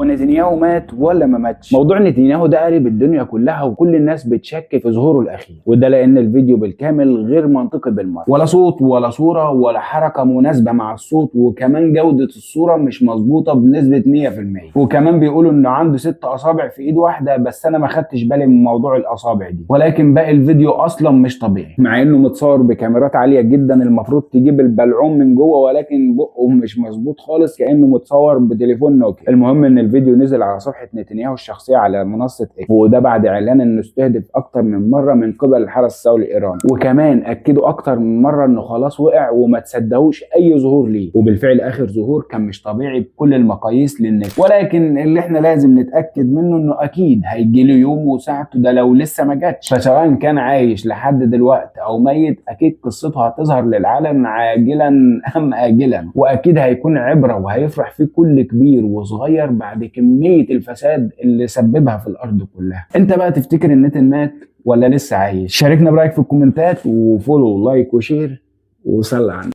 ونتنياهو مات ولا ما ماتش؟ موضوع نتنياهو ده قلب الدنيا كلها وكل الناس بتشك في ظهوره الاخير، وده لان الفيديو بالكامل غير منطقي بالمره، ولا صوت ولا صوره ولا حركه مناسبه مع الصوت، وكمان جوده الصوره مش مظبوطه بنسبه 100%. وكمان بيقولوا انه عنده 6 اصابع في ايد واحده، بس انا ما خدتش بالي من موضوع الاصابع دي، ولكن باقي الفيديو اصلا مش طبيعي، مع انه متصور بكاميرات عاليه جدا المفروض تجيب البلعوم من جوه، ولكن بقه مش مظبوط خالص كانه متصور بتليفون نوكيا. المهم ان الفيديو نزل على صفحه نتنياهو الشخصيه على منصه اكس، وده بعد اعلان انه استهدف اكتر من مره من قبل الحرس الثوري الايراني، وكمان اكدوا اكتر من مره انه خلاص وقع وما تصدقوش اي ظهور ليه. وبالفعل اخر ظهور كان مش طبيعي بكل المقاييس للنت، ولكن اللي احنا لازم نتاكد منه انه اكيد هيجي له يوم وساعته، ده لو لسه ما جاتش. فسواء كان عايش لحد دلوقتي او ميت، اكيد قصته هتظهر للعالم عاجلا ام اجلا، واكيد هيكون عبره وهيفرح فيه كل كبير وصغير بعد كميه الفساد اللي سببها في الارض كلها. انت بقى تفتكر ان نتن مات ولا لسه عايش؟ شاركنا برايك في الكومنتات، وفولو لايك وشير وصلي على النبي.